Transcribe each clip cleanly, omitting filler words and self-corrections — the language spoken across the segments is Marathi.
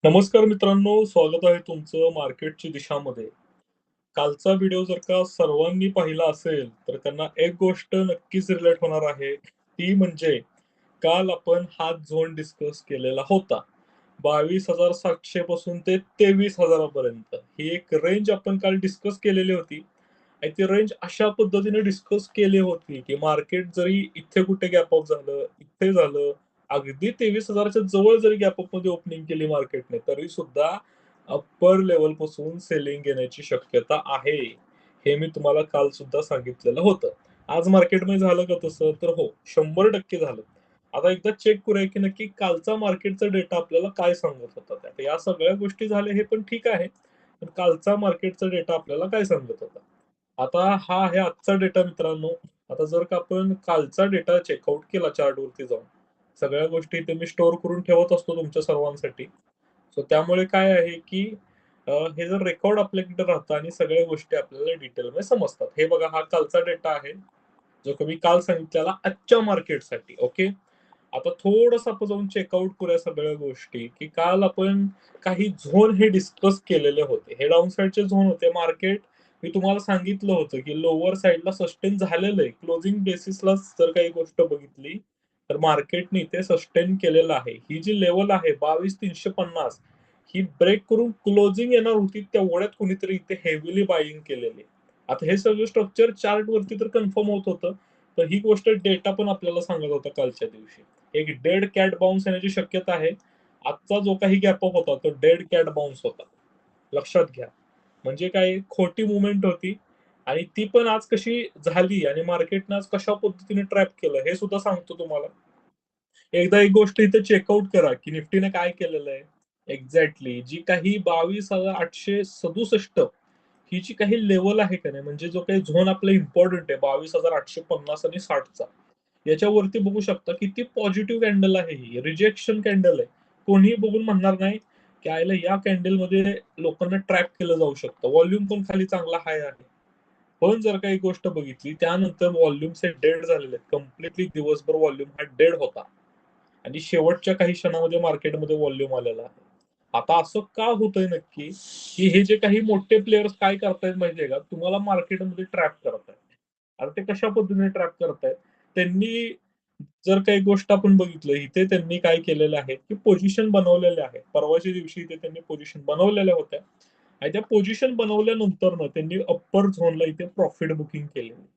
नमस्कार मित्रांनो, स्वागत आहे तुमचं मार्केटची दिशामध्ये. कालचा व्हिडिओ जर का सर्वांनी पाहिला असेल, तर त्यांना एक गोष्ट नक्कीच रिलेट होणार आहे. ती म्हणजे काल आपण हा झोन डिस्कस केलेला होता. 22,700 पासून ते 23,000 पर्यंत. ही एक रेंज आपण काल डिस्कस केलेली होती. आणि ती रेंज अशा पद्धतीने डिस्कस केली होती, की मार्केट जरी इथे कुठे गॅप अप झालं, इथे झालं, अगदी 23,000च्या जवळ जरी गॅप अपमध्ये ओपनिंग केली मार्केटने, तरी सुद्धा अप्पर लेव्हलपासून सेलिंग येण्याची शक्यता आहे. हे मी तुम्हाला काल सुद्धा सांगितलेलं होतं. आज मार्केटमध्ये झालं का तसं? तर हो, 100% झालं. आता एकदा चेक करूया, की नक्की कालचा मार्केटचा डेटा आपल्याला काय सांगत होता. तर या सगळ्या गोष्टी झाल्या हे पण ठीक आहे. पण कालचा मार्केटचा डेटा आपल्याला काय सांगत होता? आता हा आहे आजचा डेटा मित्रांनो. आता जर का आपण कालचा डेटा चेकआउट केला चार्टवरती जाऊन, सगळ्या गोष्टी इथे मी स्टोअर करून ठेवत असतो तुमच्या सर्वांसाठी. सो त्यामुळे काय आहे, की हे जर रेकॉर्ड आपल्याकडे राहतं आणि सगळ्या गोष्टी आपल्याला डिटेलमध्ये समजतात. हे बघा हा कालचा डेटा आहे, जो की मी काल सांगितलेला आजच्या मार्केटसाठी. ओके. आता थोडंसं आपण जाऊन चेकआउट करूया सगळ्या गोष्टी, की काल आपण काही झोन हे डिस्कस केलेले होते. हे डाउन साइडचे झोन होते. मार्केट मी तुम्हाला सांगितलं होतं, की लोवर साइडला सस्टेन झालेलं आहे. क्लोजिंग बेसिसला जर काही गोष्ट बघितली, तर मार्केटने इथे सस्टेन केलेलं आहे. ही जी लेव्हल आहे 22,350 ही ब्रेक करून क्लोजिंग येणार होती. तेवढ्यात कुणीतरी इथे हेवीली बायिंग केलेली. आता हे सगळं स्ट्रक्चर चार्टवरती तर कन्फर्म होत होतं. तर ही गोष्ट डेटा पण आपल्याला सांगत होता कालच्या दिवशी. एक डेड कॅट बाउन्स येण्याची शक्यता आहे. आजचा जो काही गॅप अप होता तो डेड कॅट बाउन्स होता. लक्षात घ्या. म्हणजे काय खोटी मूव्हमेंट होती आणि ती पण आज कशी झाली आणि मार्केटनं आज कशा पद्धतीने ट्रॅप केलं हे सुद्धा सांगतो तुम्हाला. एकदा एक गोष्ट इथे चेकआउट करा, की निफ्टीने काय केलेलं आहे. एक्झॅक्टली जी काही 22,867 ही जी काही लेव्हल आहे का नाही, म्हणजे जो काही झोन आपला इम्पोर्टंट आहे 22,850 आणि 60चा. याच्यावरती बघू शकता किती पॉझिटिव्ह कॅन्डल आहे ही. रिजेक्शन कॅन्डल आहे. कोणीही बघून म्हणणार नाही, की आयला या कॅन्डलमध्ये लोकांना ट्रॅप केलं जाऊ शकतं. व्हॉल्यूम पण खाली चांगला हाय आहे. पण जर का एक गोष्ट बघितली त्यानंतर व्हॉल्यूम्स हे डेड झालेले आहेत. कंप्लीटली दिवसभर व्हॉल्यूम हा डेड होता. आणि शेवटच्या काही क्षणामध्ये मार्केटमध्ये व्हॉल्यूम आलेला आहे. आता असं का होतंय नक्की, की हे जे काही मोठे प्लेयर्स काय करतायत माहितीये का? तुम्हाला मार्केटमध्ये ट्रॅप करतायत. आता ते कशा पद्धतीने ट्रॅप करतायत? त्यांनी जर काही गोष्ट आपण बघितलं, इथे त्यांनी काय केलेलं आहे, की पोझिशन बनवलेल्या आहे. परवाच्या दिवशी इथे त्यांनी पोझिशन बनवलेल्या होत्या आणि त्या पोझिशन बनवल्यानंतरनं त्यांनी अप्पर झोनला इथे प्रॉफिट बुकिंग केलेली.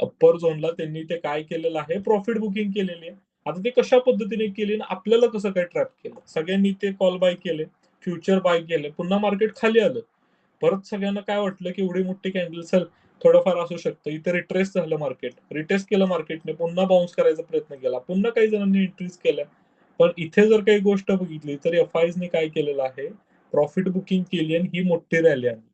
अप्पर झोनला त्यांनी ते काय केलेलं आहे, प्रॉफिट बुकिंग केलेली आहे. आता ते कशा पद्धतीने केली आणि आपल्याला कसं काय ट्रॅप केलं? सगळ्यांनी ते कॉल बाय केले, फ्युचर बाय केले. पुन्हा मार्केट खाली आलं. परत सगळ्यांना काय वाटलं, की एवढी मोठी कॅन्डल चल थोडंफार असू शकतं. इथे रिट्रेस झालं मार्केट. रिट्रेस केलं मार्केटने. पुन्हा बाउन्स करायचा प्रयत्न केला. पुन्हा काही जणांनी एंट्रीज केल्या. पण इथे जर काही गोष्ट बघितली, तर एफ-आयजनी काय केलेलं आहे, प्रॉफिट बुकिंग केली आणि ही मोठी रॅली आणली.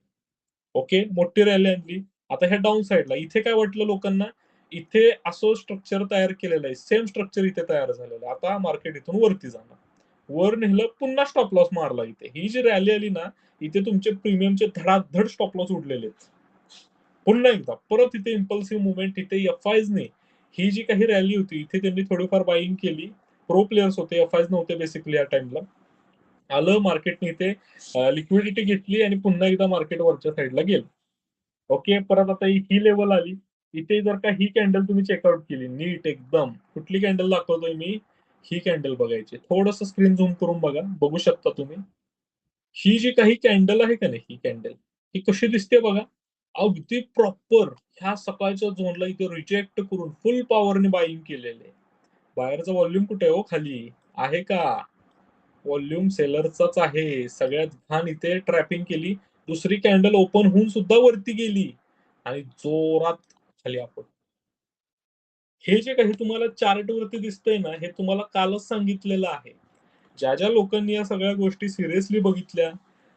ओके. मोठी रॅली आणली. आता ह्या डाउन साइडला इथे काय वाटलं लोकांना, इथे असं स्ट्रक्चर तयार केलेलं आहे. सेम स्ट्रक्चर इथे तयार झालेलं आहे. आता मार्केट इथून वरती जाणार. वर नेलं पुन्हा स्टॉप लॉस मारला इथे. ही जी रॅली आली ना, इथे तुमचे प्रीमियमचे धडाधड स्टॉप लॉस उडलेले आहेत. पुन्हा एकदा परत इथे इम्पल्सिव्ह मूव्हमेंट इथे एफ-आयजने ही जी काही रॅली होती, इथे त्यांनी थोडीफार बायिंग केली. प्रो प्लेयर्स होते, एफ-आयज नव्हते बेसिकली या टाईमला. आलं मार्केटने इथे लिक्विडिटी घेतली आणि पुन्हा एकदा मार्केट वरच्या साइडला गेलं. ओके. परत आता ही लेव्हल आली. इथे जर का ही कॅन्डल तुम्ही चेकआउट केली नीट एकदम. कुठली कॅन्डल दाखवतोय मी? ही कॅन्डल बघायची. थोडंसं स्क्रीन झूम करून बघा. बघू शकता तुम्ही. ही जी काही कॅन्डल आहे का नाही, ही कॅन्डल, ही कशी दिसते बघा. अगदी प्रॉपर ह्या सकाळच्या झोनला इथे रिजेक्ट करून फुल पॉवरने बायिंग केलेलं आहे. बाहेरचा व्हॉल्यूम कुठे आहे हो खाली? आहे का? व्हॉल्यूम सेलरचाच आहे. सगळ्यात घाण इथे ट्रॅपिंग केली. दुसरी कॅन्डल ओपन होऊन सुद्धा वरती गेली आणि जोरात खाली आपण. हे जे काही तुम्हाला चार्टवरती दिसतंय ना, हे तुम्हाला कालच सांगितलेलं आहे. ज्या लोकांनी या सगळ्या गोष्टी सिरियसली बघितल्या,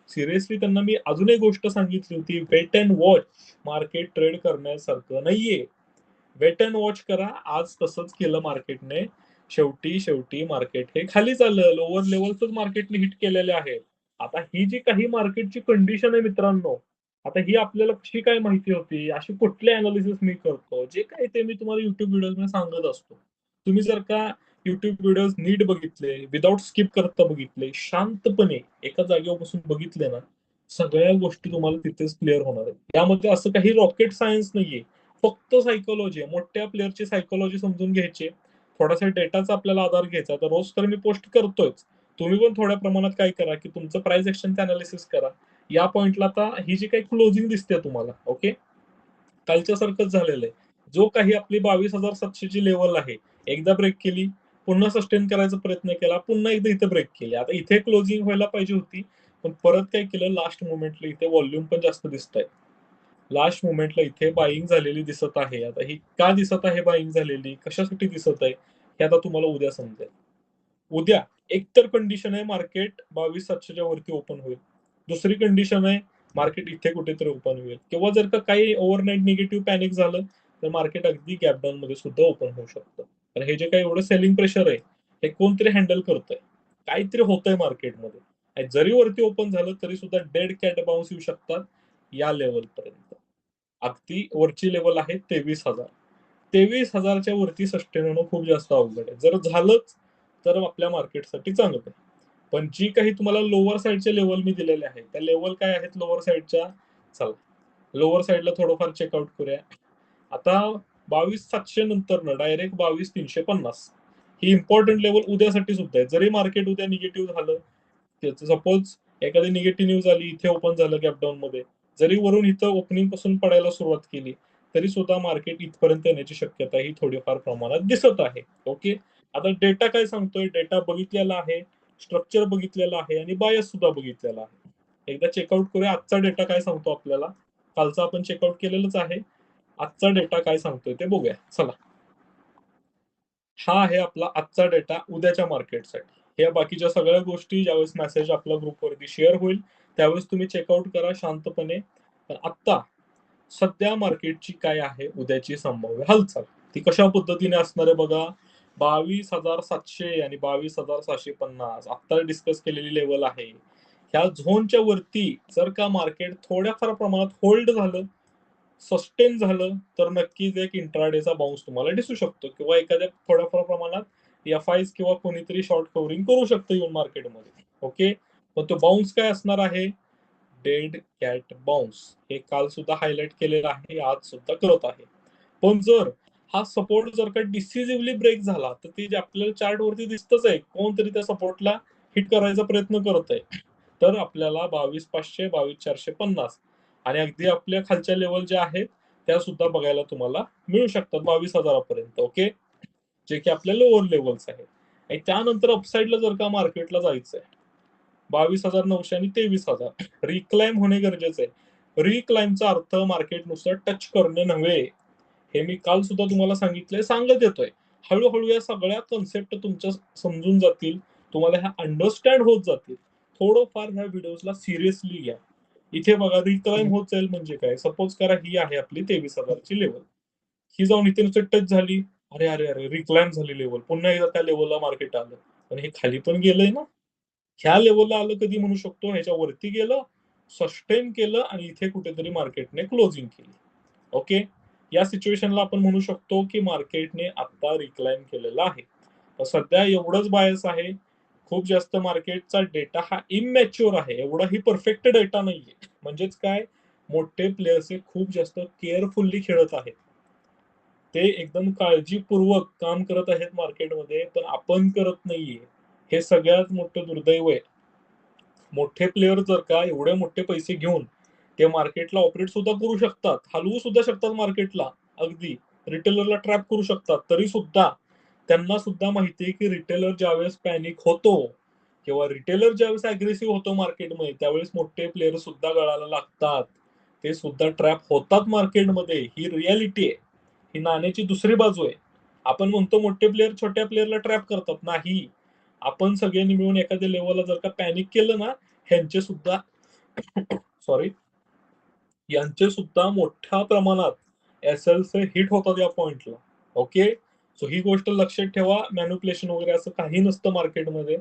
सिरियसली त्यांना मी अजून एक गोष्ट सांगितली होती, wait and watch. Market trade करण्यासारखं नाहीये. वेट एंड वॉच करा. आज तसंच केलं मार्केटने. शेवटी मार्केट हे खाली चाललं. लोवर लेव्हल्सच मार्केटने हिट केलेले आहेत. आता ही जी काही मार्केटची कंडिशन आहे मित्रांनो, आता ही आपल्याला कशी काय माहिती होती? अशी कुठले एनालिसिस मी करतो? जे काही ते मी तुम्हाला YouTube व्हिडिओजमध्ये सांगत असतो. तुम्ही जर का युट्यूब व्हिडिओज नीट बघितले, विदाउट स्किप करता बघितले, शांतपणे एका जागेवर बसून बघितले ना, सगळ्या गोष्टी तुम्हाला तिथेच क्लिअर होणार आहे. त्यामध्ये असं काही रॉकेट सायन्स नाहीये. फक्त सायकोलॉजी आहे. मोठ्या प्लेअरची सायकोलॉजी समजून घ्यायची. थोडासा डेटाचा आपल्याला आधार घ्यायचा. तर रोज तर मी पोस्ट करतोयच. तुम्ही पण थोड्या प्रमाणात काय करा, की तुमचं प्राइस एक्शनचं अनालिसिस करा. या पॉइंटला आता ही जी काही क्लोजिंग दिसते तुम्हाला, ओके? कालच्यासारखंच झालेलं आहे. जो काही आपली 22,700 ची लेव्हल आहे, एकदा ब्रेक केली, पुन्हा सस्टेन करायचा प्रयत्न केला, पुन्हा एकदा इथे ब्रेक केली. आता इथे क्लोजिंग व्हायला पाहिजे होती, पण परत काय केलं लास्ट मोमेंटला इथे व्हॉल्यूम पण जास्त दिसतंय. लास्ट मोमेंटला इथे बाईंग झालेली दिसत आहे. आता ही का दिसत आहे बाईंग झालेली? कशासाठी दिसत आहे? हे आता तुम्हाला उद्या समजेल. उद्या एकतर कंडिशन आहे मार्केट 22,700च्या वरती ओपन होईल. दुसरी कंडिशन आहे मार्केट इथे कुठेतरी ओपन होईल किंवा जर का काही ओव्हरनाईट निगेटिव्ह पॅनिक झालं तर मार्केट अगदी गॅप डाऊन मध्ये सुद्धा ओपन होऊ शकतं. तर हे जे काही एवढं सेलिंग प्रेशर आहे हे कोणतरी हँडल करतंय. काहीतरी होतंय मार्केटमध्ये. आणि जरी वरती ओपन झालं तरी सुद्धा डेड कॅट बाउन्स येऊ शकतात या लेवल पर्यंत. अगदी वरची लेवल आहे 23,000. 23,000च्या वरती सस्टेन होणं खूप जास्त अवघड आहे. जर झालंच तर आपल्या मार्केटसाठी चांगलं आहे. पण जी काही तुम्हाला लोअर साईडच्या लेवल मी दिलेल्या आहेत, त्या लेवल काय आहेत लोअर साईडच्या? चला, लोअर साईडला थोडंफार चेकआउट करूया. आता 22,700 नंतरनं डायरेक्ट 22,350 ही इम्पॉर्टंट लेवल उद्यासाठी सुद्धा आहे. जरी मार्केट उद्या निगेटिव्ह झालं, सपोज एखादी निगेटिव्ह न्यूज आली, इथे ओपन झालं गॅपडाऊन मध्ये, जरी वरून इथं ओपनिंग पासून पडायला सुरुवात केली, तरी सुद्धा मार्केट इथपर्यंत येण्याची शक्यता ही थोडीफार प्रमाणात दिसत आहे. ओके. आता डेटा काय सांगतोय? डेटा बघितलेला आहे, स्ट्रक्चर बघितलेला आहे आणि बायस सुद्धा बघितलेला आहे. एकदा चेकआउट करूया आजचा डेटा काय सांगतो आपल्याला. कालचा आपण चेकआउट केलेलंच आहे. आजचा डेटा काय सांगतोय ते बघूया. चला. हा आहे आपला आजचा डेटा उद्याच्या मार्केटसाठी. हे बाकीच्या सगळ्या गोष्टी ज्यावेळेस मेसेज आपल्या ग्रुपवरती शेअर होईल, त्यावेळेस तुम्ही चेकआउट करा शांतपणे. पण आत्ता सध्या मार्केटची काय आहे उद्याची संभाव्य हालचाल, ती कशा पद्धतीने असणार आहे बघा. 22,700 आणि 22,650 आता डिस्कस केलेली लेवल आहे. ह्या झोनच्या वरती जर का मार्केट थोड्याफार प्रमाणात होल्ड झालं, सस्टेन झालं, तर नक्कीच एक इंट्राडेचा बाउन्स तुम्हाला दिसू शकतो किंवा एखाद्या थोड्याफार प्रमाणात एफ-आयज किंवा कोणीतरी शॉर्ट कव्हरिंग करू शकतं येऊन मार्केटमध्ये. ओके. पण तो बाउन्स काय असणार आहे? Dead cat bounce. हे काल सुद्धा हायलाइट केलेलं आहे, आज सुद्धा करत आहे. पण जर हा सपोर्ट जर का डिसिसिव्हली ब्रेक झाला तर ते जे आपल्याला चार्ट वरती दिसतच आहे, कोणतरी त्या सपोर्टला हिट करायचा प्रयत्न करत आहे. तर आपल्याला 22,500, 22,450 आणि अगदी आपल्या खालच्या लेवल ज्या आहेत त्या सुद्धा बघायला तुम्हाला मिळू शकतात 22,000 पर्यंत. ओके. जे की आपल्या लोअर लेवल्स आहेत. आणि त्यानंतर अपसाईडला जर का मार्केटला जायचंय 22,900 आणि 23,000 रिक्लाइम होणे गरजेचं आहे. रिक्लाइमचा अर्थ मार्केट नुसतं टच करणे नव्हे. हे मी काल सुद्धा तुम्हाला सांगितलंय, सांगत येतोय. हळूहळू या सगळ्या कन्सेप्ट तुमच्या समजून जातील. तुम्हाला ह्या अंडरस्टँड होत जातील. थोडंफार ह्या व्हिडिओजला सिरियसली घ्या. इथे बघा रिक्लाइम होत जाईल म्हणजे काय? सपोज करा ही आहे आपली 23,000 ची लेवल. ही जाऊन इथे नुसतं टच झाली. अरे, अरे, अरे रिक्लाइम झाली लेवल. पुन्हा एकदा त्या लेवलला मार्केट आलं. पण हे खाली पण गेलंय ना. ह्या लेवलला आलं कधी म्हणू शकतो? ह्याच्या वरती गेलं, सस्टेन केलं आणि इथे कुठेतरी मार्केटने क्लोजिंग केली. ओके. या सिच्युएशनला आपण म्हणू शकतो की मार्केटने आता रिक्लाइम केलेला आहे. तर सध्या एवढंच बायस आहे. खूप जास्त मार्केटचा डेटा हा इमॅच्युअर आहे. एवढाही परफेक्ट डेटा नाहीये. म्हणजेच काय? मोठे प्लेयर्स हे खूप जास्त केअरफुली खेळत आहेत. ते एकदम काळजीपूर्वक काम करत आहेत मार्केटमध्ये, पण आपण करत नाहीये. हे सगळ्यात मोठं दुर्दैव आहे. मोठे प्लेयर जर का एवढे मोठे पैसे घेऊन ते मार्केटला ऑपरेट सुद्धा करू शकतात, हलवू सुद्धा शकतात मार्केटला. अगदी रिटेलरला ट्रॅप करू शकतात. तरी सुद्धा त्यांना सुद्धा माहिती आहे की रिटेलर ज्यावेळेस पॅनिक होतो किंवा रिटेलर ज्यावेळेस अग्रेसिव्ह होतो मार्केटमध्ये, त्यावेळेस मोठे प्लेयर सुद्धा गळाला लागतात. ते सुद्धा ट्रॅप होतात मार्केटमध्ये. ही रियालिटी आहे. ही नाण्याची दुसरी बाजू आहे. आपण म्हणतो मोठे प्लेयर छोट्या प्लेयरला ट्रॅप करतात. नाही. आपण सगळ्यांनी मिळून एखाद्या लेवलला जर का पॅनिक केलं ना, ह्यांचे सुद्धा सॉरी, यांचे सुद्धा मोठ्या प्रमाणात एसएलचे हिट होतात या पॉइंटला. ओके. सो ही गोष्ट लक्षात ठेवा. मॅनिप्युलेशन वगैरे असं काही नसतं मार्केटमध्ये.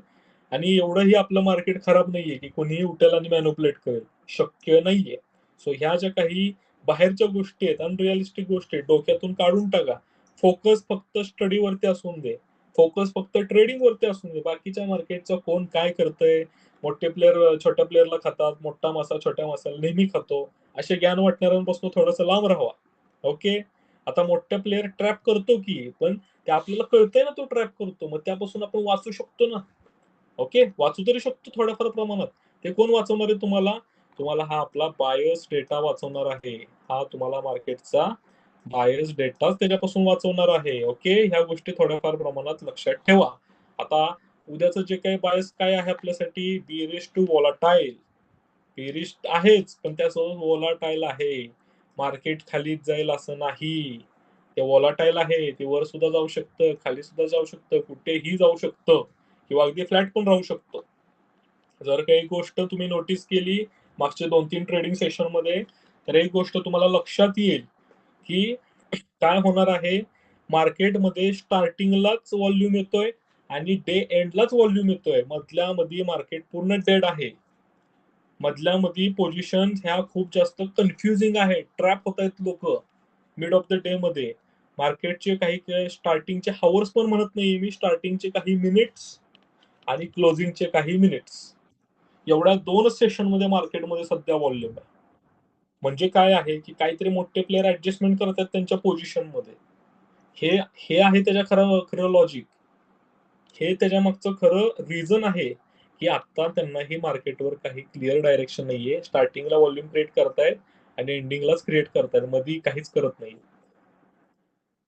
आणि एवढंही आपलं मार्केट खराब नाहीये की कोणीही उठेल आणि मॅनिप्युलेट करेल. शक्य नाहीये. सो ह्या ज्या काही बाहेरच्या गोष्टी आहेत, अनरिअलिस्टिक गोष्टी आहेत, डोक्यातून काढून टाका. फोकस फक्त स्टडीवरती असून दे. फोकस फक्त ट्रेडिंग वरती असून दे. बाकीच्या मार्केटचं कोण काय करतंय, मोठे प्लेयर छोट्या प्लेयरला खातात, मोठा मासा छोट्या मासाला नेहमी खातो. असे ज्ञान वाटणाऱ्यांपासून थोडंसं लांब राहावा. ओके. आता मोठा प्लेयर ट्रॅप करतो की, पण ते आपल्याला कळतंय ना तो ट्रॅप करतो. मग त्यापासून आपण वाचू शकतो ना. ओके. वाचू तरी शकतो थोड्याफार प्रमाणात. ते कोण वाचवणार आहे तुम्हाला? तुम्हाला हा आपला बायस डेटा वाचवणार आहे. हा तुम्हाला मार्केटचा बायस डेटाच त्याच्यापासून वाचवणार आहे. ओके. ह्या गोष्टी थोड्याफार प्रमाणात लक्षात ठेवा. आता उद्याचं जे काही बायस काय आहे आपल्यासाठी, बिअरिश टू व्होलाटाईल. बिअरिश आहेच, पण त्यासोबत व्होलाटाईल आहे. मार्केट खालीच जाईल असं नाही. ते व्होलाटाईल आहे. ते वर सुद्धा जाऊ शकतं, खाली सुद्धा जाऊ शकतं, कुठेही जाऊ शकतं किंवा अगदी फ्लॅट पण राहू शकतं. जर काही गोष्ट तुम्ही नोटीस केली मागच्या 2-3 ट्रेडिंग सेशनमध्ये, तर एक गोष्ट तुम्हाला लक्षात येईल, की काय होणार आहे, मार्केटमध्ये स्टार्टिंगलाच व्हॉल्यूम येतोय आणि डे एंडलाच व्हॉल्यूम येतोय. मधल्यामध्ये मार्केट पूर्ण डेड आहे. मधल्यामध्ये पोझिशन ह्या खूप जास्त कन्फ्युजिंग आहे. ट्रॅप होतायत लोकं मिड ऑफ द डे मध्ये. मार्केटचे काही स्टार्टिंगचे हावर्स पण म्हणत नाहीये मी, स्टार्टिंगचे काही मिनिट्स आणि क्लोजिंगचे काही मिनिट्स. एवढ्या 2च सेशनमध्ये मार्केटमध्ये सध्या व्हॉल्यूम आहे. म्हणजे काय आहे, की काहीतरी मोठे प्लेयर ॲडजस्टमेंट करतात त्यांच्या पोझिशनमध्ये. हे हे आहे त्याच्या खरं खरं लॉजिक. हे त्याच्यामागचं खरं रिझन आहे, की आता त्यांना ही मार्केटवर काही क्लिअर डायरेक्शन नाहीये. स्टार्टिंगला व्हॉल्यूम क्रिएट करतायत आणि एंडिंगलाच क्रिएट करतायत. मधी काहीच करत नाही.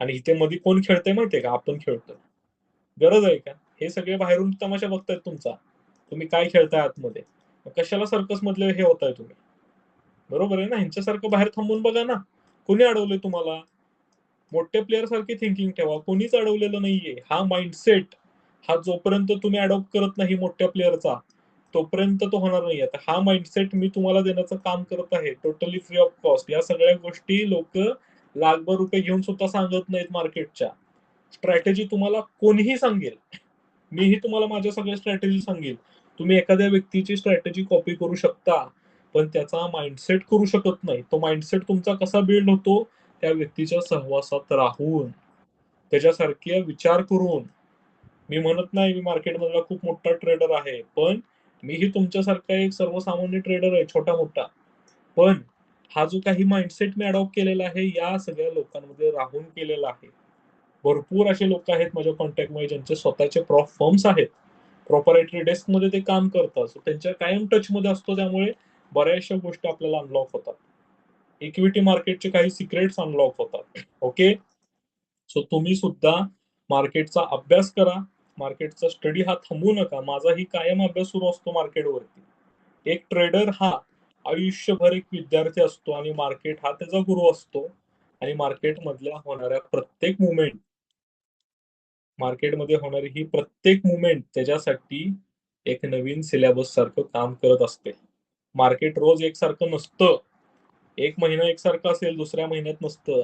आणि इथे मध्ये कोण खेळतंय माहितीये का? आपण खेळतोय. गरज आहे का? हे सगळे बाहेरून तमाशा बघतायत तुमचा. तुम्ही काय खेळताय आतमध्ये. मग कशाला सर्कसमधले हे होताय तुम्ही? बरोबर आहे ना? ह्यांच्यासारखं बाहेर थांबून बघा ना. कोणी अडवलंय तुम्हाला? मोठ्या प्लेयर सारखी थिंकिंग ठेवा. कोणीच अडवलेलं नाहीये. हा माइंडसेट हा जोपर्यंत तुम्ही अडॉप्ट करत नाही मोठ्या प्लेयरचा, तोपर्यंत तो होणार नाहीये. तर हा माइंडसेट मी तुम्हाला देण्याचं काम करत आहे. Totally free of cost. या सगळ्या गोष्टी लोकं लाखभर रुपये घेऊन सुद्धा सांगत नाहीत मार्केटच्या. स्ट्रॅटेजी तुम्हाला कोणीही सांगेल. मीही तुम्हाला माझ्या सगळ्या स्ट्रॅटेजी सांगेल. तुम्ही एखाद्या व्यक्तीची स्ट्रॅटेजी कॉपी करू शकता, पण त्याचा माइंडसेट करू शकत नाही. तो माइंडसेट तुमचा कसा बिल्ड होतो? त्या व्यक्तीच्या सहवासात राहून, त्याच्यासारखे विचार करून. मी म्हणत नाही मी मार्केटमधला खूप मोठा ट्रेडर आहे, पण मीही तुमच्यासारखा एक सर्वसामान्य ट्रेडर आहे, छोटा-मोठा. पण हा जो काही माइंडसेट मी अडॉप्ट केलेला आहे, या सगळ्या लोकांमध्ये राहून केलेला आहे. भरपूर असे लोक आहेत माझ्या कॉन्टॅक्टमध्ये ज्यांचे स्वतःचे फर्म्स आहेत. प्रोप्रायटरी डेस्कमध्ये ते काम करतात. सो त्यांच्या कायम टचमध्ये असतो त्यामुळे बऱ्याचशा गोष्टी आपल्याला अनलॉक होतात. इक्विटी मार्केटचे काही सिक्रेट्स अनलॉक होतात. ओके. सो तुम्ही सुद्धा मार्केटचा अभ्यास करा. मार्केटचा स्टडी हा थांबवू नका. माझाही कायम अभ्यास सुरू असतो मार्केटवरती. एक ट्रेडर हा आयुष्यभर एक विद्यार्थी असतो आणि मार्केट हा त्याचा गुरु असतो. आणि मार्केटमधल्या होणाऱ्या प्रत्येक मूव्हमेंट मार्केटमध्ये होणारी ही प्रत्येक मूव्हमेंट त्याच्यासाठी एक नवीन सिलेबस सारखं काम करत असते. मार्केट रोज एकसारखं नसतं. एक महिना एकसारखा असेल, दुसऱ्या महिन्यात नसतं.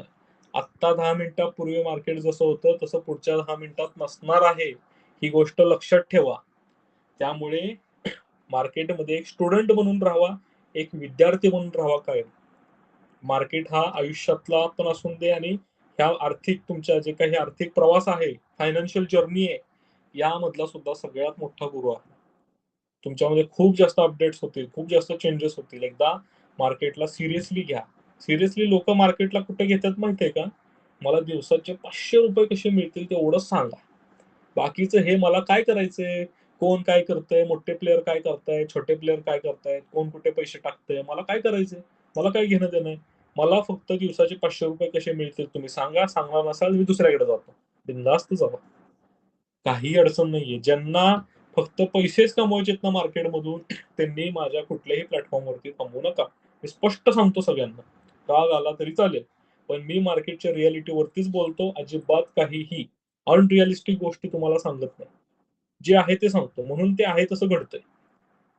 आत्ता 10 मिनिटापूर्वी मार्केट जसं होतं, तसं पुढच्या 10 मिनिटात नसणार आहे. ही गोष्ट लक्षात ठेवा. त्यामुळे मार्केटमध्ये एक स्टुडंट बनून राहावा, एक विद्यार्थी बनून राहावा कायम. मार्केट हा आयुष्यातला पण असून दे आणि ह्या आर्थिक तुमच्या जे काही आर्थिक प्रवास आहे, फायनान्शियल जर्नी आहे, यामधला सुद्धा सगळ्यात मोठा गुरु आहे. तुमच्यामध्ये खूप जास्त अपडेट्स होतील, खूप जास्त चेंजेस होतील. एकदा मार्केटला सिरियसली घ्या. सिरियसली लोकं मार्केटला कुठे घेतात माहितीये का? मला दिवसाचे ₹500 कसे मिळतील तेवढंच सांगा. बाकीचं हे मला काय करायचंय? कोण काय करतंय? मोठे प्लेयर काय करतायत? छोटे प्लेयर काय करतायत? कोण कुठे पैसे टाकतंय? मला काय करायचंय? मला काय घेणं-देणं आहे? मला फक्त दिवसाचे ₹500 कसे मिळतील तुम्ही सांगा. सांगणार नसाल मी दुसऱ्याकडे जातो. बिनधास्त जावा. काही अडचण नाहीये. ज्यांना फक्त पैसेच कमवायचेत ना मार्केटमधून, त्यांनी माझ्या कुठल्याही प्लॅटफॉर्मवरती थांबू नका. मी स्पष्ट सांगतो सगळ्यांना. राग आला तरी चालेल. पण मी मार्केटच्या रिॲलिटीवरतीच बोलतो. अजिबात काहीही अनरिअलिस्टिक गोष्टी तुम्हाला सांगत नाही. जे आहे ते सांगतो. म्हणून ते आहे तसं घडतंय.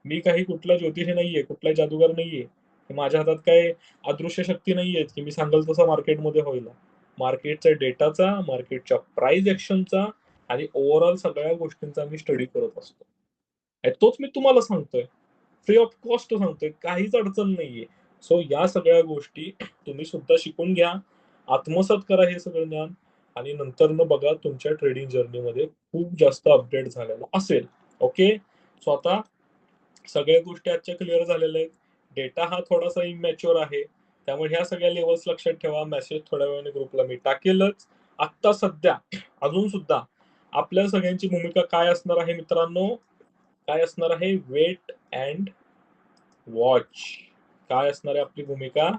मी काही कुठला ज्योतिषी नाहीये, कुठला जादूगार नाहीये. माझ्या हातात काही अदृश्य शक्ती नाहीये, की मी सांगेल तसं मार्केटमध्ये होईल. मार्केटच्या डेटाचा, मार्केटच्या प्राइस एक्शनचा आणि ओव्हरऑल सगळ्या गोष्टींचा मी स्टडी करत असतो. आणि तोच मी तुम्हाला सांगतोय. फ्री ऑफ कॉस्ट सांगतोय. काहीच अडचण नाहीये. सो या सगळ्या गोष्टी तुम्ही सुद्धा शिकून घ्या. आत्मसात करा हे सगळं ज्ञान आणि नंतरनं बघा तुमच्या ट्रेडिंग जर्नीमध्ये खूप जास्त अपडेट झालेला असेल. ओके. सो आता सगळ्या गोष्टी आजच्या क्लिअर झालेल्या आहेत. डेटा हा थोडासा इमॅच्युअर आहे. त्यामुळे ह्या सगळ्या लेव्हल्स लक्षात ठेवा. मेसेज थोड्या वेळाने ग्रुपला मी टाकेलच. आत्ता सध्या अजून सुद्धा आपल्या सगळ्यांची भूमिका काय असणार आहे मित्रांनो? काय असणार आहे? Wait and watch. काय असणार आहे आपली भूमिका?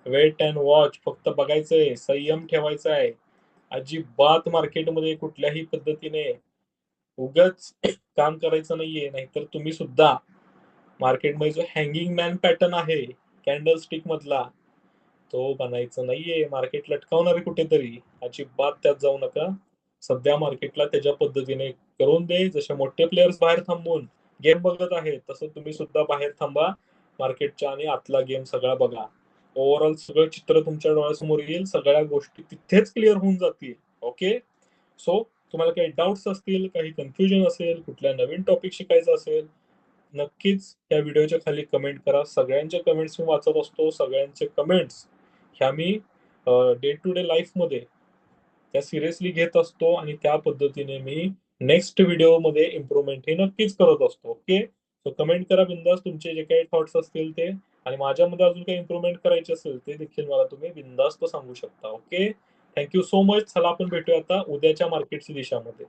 Wait and watch. फक्त बघायचंय, संयम ठेवायचा आहे. अजिबात मार्केटमध्ये कुठल्याही पद्धतीने उगाच काम करायचं नाहीये. नाहीतर तुम्ही सुद्धा मार्केटमध्ये जो हँगिंग मॅन पॅटर्न आहे कॅन्डल स्टिक मधला, तो बनायचं नाहीये. मार्केट लटकावणार आहे कुठेतरी. अजिबात त्यात जाऊ नका. सध्या मार्केटला त्याच्या पद्धतीने करून दे. जसे मोठे प्लेयर्स बाहेर थांबून गेम बघत आहेत, तसं तुम्ही सुद्धा बाहेर थांबा मार्केटच्या आणि आतला गेम सगळा बघा. ओव्हरऑल सगळं चित्र तुमच्या डोळ्यासमोर येईल. सगळ्या गोष्टी तिथेच क्लिअर होऊन जातील. ओके. सो तुम्हाला काही डाऊट्स असतील, काही कन्फ्युजन असेल, कुठल्या नवीन टॉपिक शिकायचा असेल, नक्कीच या व्हिडिओच्या खाली कमेंट करा. सगळ्यांचे कमेंट्स मी वाचत असतो. सगळ्यांचे कमेंट्स ह्या मी डे टू डे लाईफमध्ये त्या सिरियसली घेत असतो आणि त्या पद्धतीने मी नेक्स्ट व्हिडिओमध्ये इम्प्रूव्हमेंट हे नक्कीच करत असतो. ओके. सो कमेंट करा बिंदास तुमचे जे काही थॉट्स असतील ते, आणि माझ्यामध्ये अजून काही इम्प्रूव्हमेंट करायचे असेल ते देखील मला तुम्ही बिंदास्त सांगू शकता. ओके. Thank you so much. चला आपण भेटूया आता उद्याच्या मार्केटची दिशामध्ये.